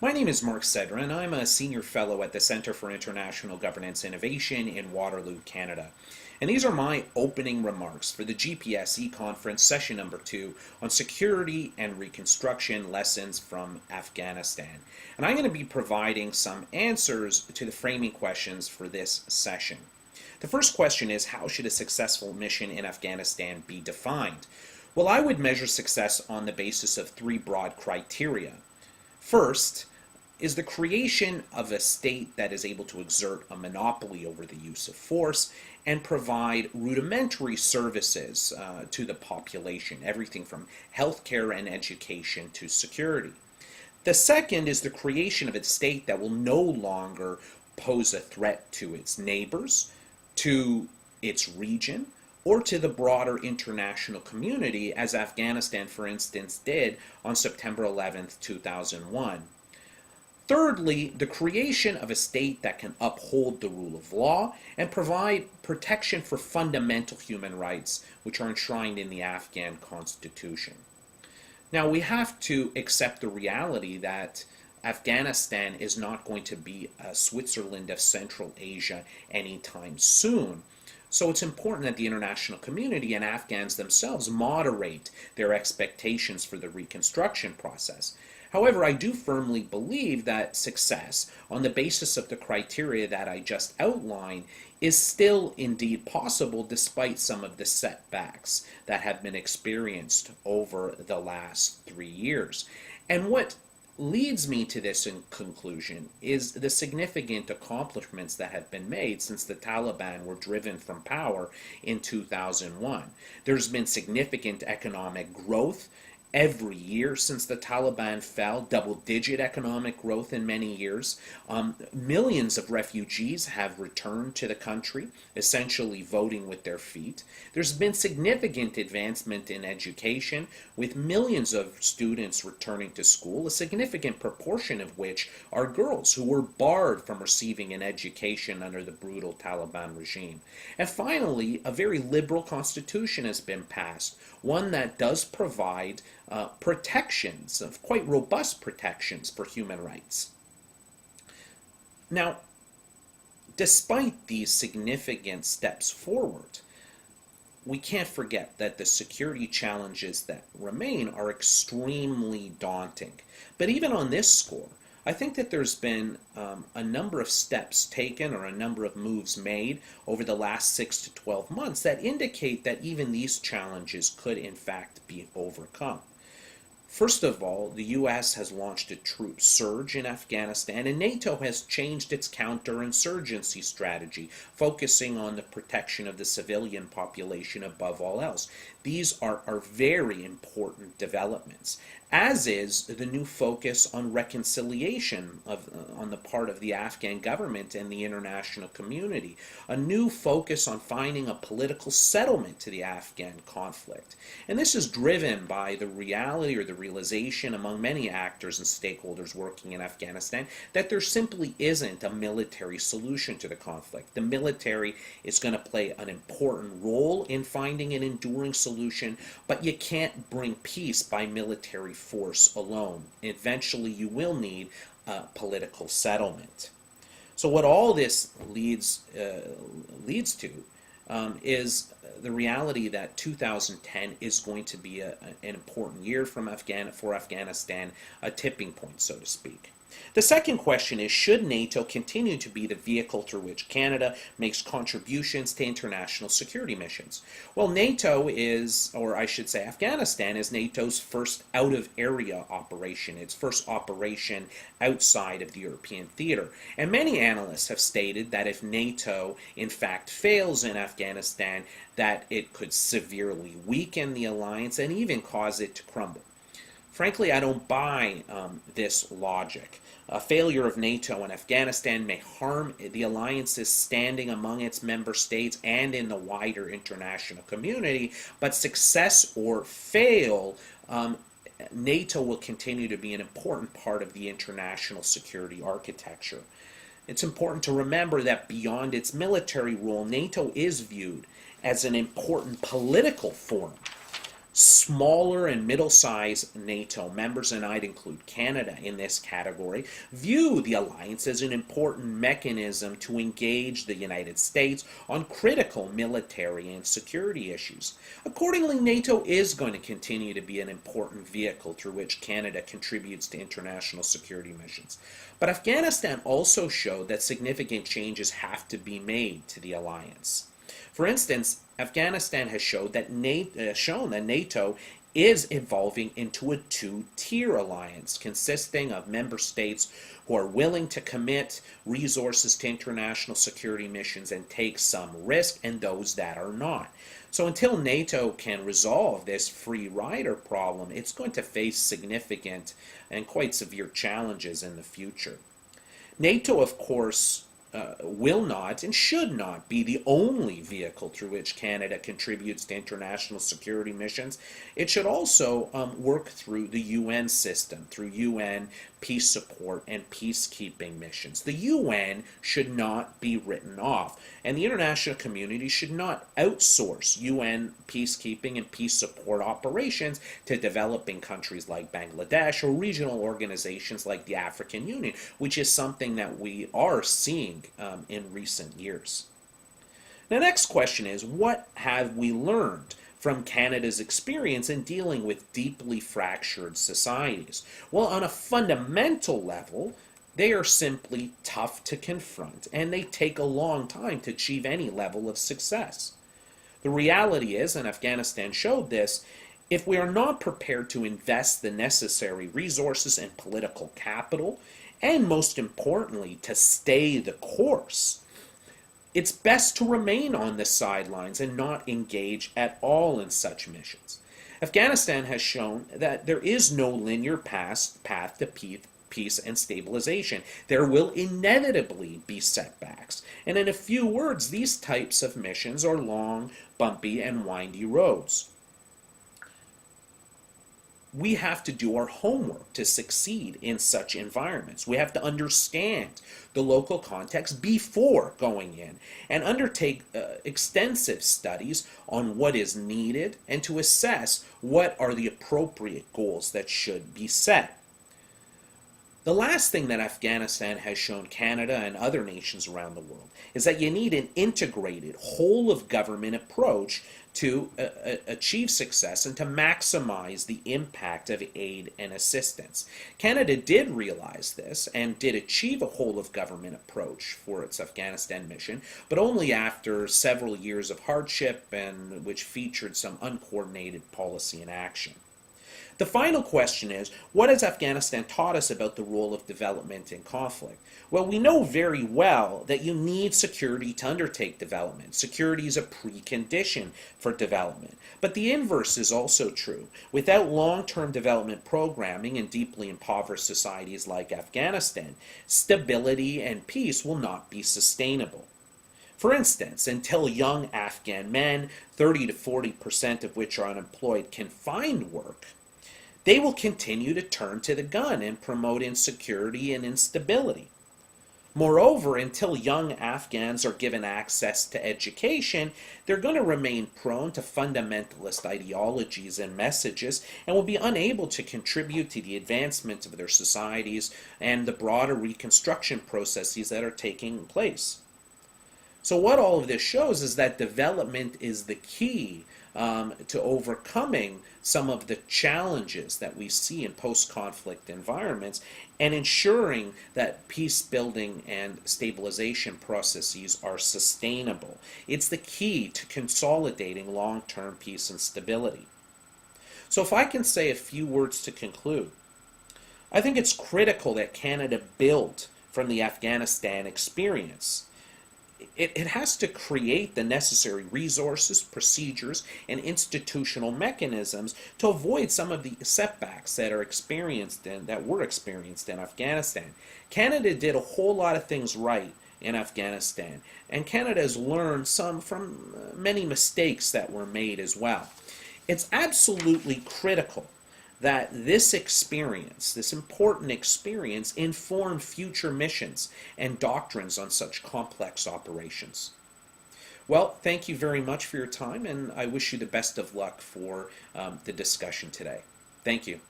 My name is Mark Sedra, and I'm a Senior Fellow at the Centre for International Governance Innovation in Waterloo, Canada. And these are my opening remarks for the GPSE Conference, session number 2, on Security and Reconstruction Lessons from Afghanistan. And I'm going to be providing some answers to the framing questions for this session. The first question is, how should a successful mission in Afghanistan be defined? Well, I would measure success on the basis of 3 broad criteria. First, is the creation of a state that is able to exert a monopoly over the use of force and provide rudimentary services to the population, everything from healthcare and education to security. The second is the creation of a state that will no longer pose a threat to its neighbors, to its region, or to the broader international community, as Afghanistan, for instance, did on September 11th, 2001. Thirdly, the creation of a state that can uphold the rule of law and provide protection for fundamental human rights, which are enshrined in the Afghan Constitution. Now, we have to accept the reality that Afghanistan is not going to be a Switzerland of Central Asia anytime soon. So it's important that the international community and Afghans themselves moderate their expectations for the reconstruction process. However, I do firmly believe that success, on the basis of the criteria that I just outlined, is still indeed possible despite some of the setbacks that have been experienced over the last 3 years. And what leads me to this conclusion is the significant accomplishments that have been made since the Taliban were driven from power in 2001. There's been significant economic growth every year since the Taliban fell, double-digit economic growth in many years. Millions of refugees have returned to the country, essentially voting with their feet. There's been significant advancement in education, with millions of students returning to school, a significant proportion of which are girls who were barred from receiving an education under the brutal Taliban regime. And finally, a very liberal constitution has been passed, one that does provide protections, of quite robust protections for human rights. Now, despite these significant steps forward, we can't forget that the security challenges that remain are extremely daunting. But even on this score, I think that there's been a number of steps taken or a number of moves made over the last 6 to 12 months that indicate that even these challenges could in fact be overcome. First of all, the U.S. has launched a troop surge in Afghanistan, and NATO has changed its counterinsurgency strategy, focusing on the protection of the civilian population above all else. These are very important developments, as is the new focus on reconciliation on the part of the Afghan government and the international community, a new focus on finding a political settlement to the Afghan conflict. And this is driven by the reality or the realization among many actors and stakeholders working in Afghanistan that there simply isn't a military solution to the conflict. The military is going to play an important role in finding an enduring solution, but you can't bring peace by military force alone. Eventually, you will need a political settlement. So what all this leads to is the reality that 2010 is going to be an important year for Afghanistan, a tipping point, so to speak. The second question is, should NATO continue to be the vehicle through which Canada makes contributions to international security missions? Well, NATO is, or I should say Afghanistan, is NATO's first out-of-area operation, its first operation outside of the European theater. And many analysts have stated that if NATO, in fact, fails in Afghanistan, that it could severely weaken the alliance and even cause it to crumble. Frankly, I don't buy this logic. A failure of NATO in Afghanistan may harm the alliance's standing among its member states and in the wider international community, but success or fail, NATO will continue to be an important part of the international security architecture. It's important to remember that beyond its military role, NATO is viewed as an important political forum Smaller and middle-sized NATO members, and I'd include Canada in this category, view the alliance as an important mechanism to engage the United States on critical military and security issues. Accordingly, NATO is going to continue to be an important vehicle through which Canada contributes to international security missions. But Afghanistan also showed that significant changes have to be made to the alliance. For instance, Afghanistan has shown that NATO is evolving into a two-tier alliance consisting of member states who are willing to commit resources to international security missions and take some risk, and those that are not. So until NATO can resolve this free rider problem, it's going to face significant and quite severe challenges in the future. NATO, of course, will not and should not be the only vehicle through which Canada contributes to international security missions. It should also work through the UN system, through UN peace support and peacekeeping missions. The UN should not be written off, and the international community should not outsource UN peacekeeping and peace support operations to developing countries like Bangladesh or regional organizations like the African Union, which is something that we are seeing in recent years. The next question is, what have we learned from Canada's experience in dealing with deeply fractured societies? Well, on a fundamental level, they are simply tough to confront, and they take a long time to achieve any level of success. The reality is, and Afghanistan showed this, if we are not prepared to invest the necessary resources and political capital, and most importantly, to stay the course, it's best to remain on the sidelines and not engage at all in such missions. Afghanistan has shown that there is no linear path to peace and stabilization. There will inevitably be setbacks. And in a few words, these types of missions are long, bumpy, and windy roads. We have to do our homework to succeed in such environments. We have to understand the local context before going in and undertake extensive studies on what is needed and to assess what are the appropriate goals that should be set. The last thing that Afghanistan has shown Canada and other nations around the world is that you need an integrated, whole-of-government approach to achieve success and to maximize the impact of aid and assistance. Canada did realize this and did achieve a whole-of-government approach for its Afghanistan mission, but only after several years of hardship and which featured some uncoordinated policy and action. The final question is, what has Afghanistan taught us about the role of development in conflict? Well, we know very well that you need security to undertake development. Security is a precondition for development. But the inverse is also true. Without long-term development programming in deeply impoverished societies like Afghanistan, stability and peace will not be sustainable. For instance, until young Afghan men, 30 to 40% of which are unemployed, can find work, they will continue to turn to the gun and promote insecurity and instability. Moreover, until young Afghans are given access to education, they're going to remain prone to fundamentalist ideologies and messages and will be unable to contribute to the advancement of their societies and the broader reconstruction processes that are taking place. So what all of this shows is that development is the key to overcoming some of the challenges that we see in post-conflict environments and ensuring that peace building and stabilization processes are sustainable. It's the key to consolidating long-term peace and stability. So if I can say a few words to conclude, I think it's critical that Canada build from the Afghanistan experience. It has to create the necessary resources, procedures, and institutional mechanisms to avoid some of the setbacks that were experienced in Afghanistan. Canada did a whole lot of things right in Afghanistan, and Canada has learned some from many mistakes that were made as well. It's absolutely critical that this experience, this important experience, inform future missions and doctrines on such complex operations. Well, thank you very much for your time, and I wish you the best of luck for the discussion today. Thank you.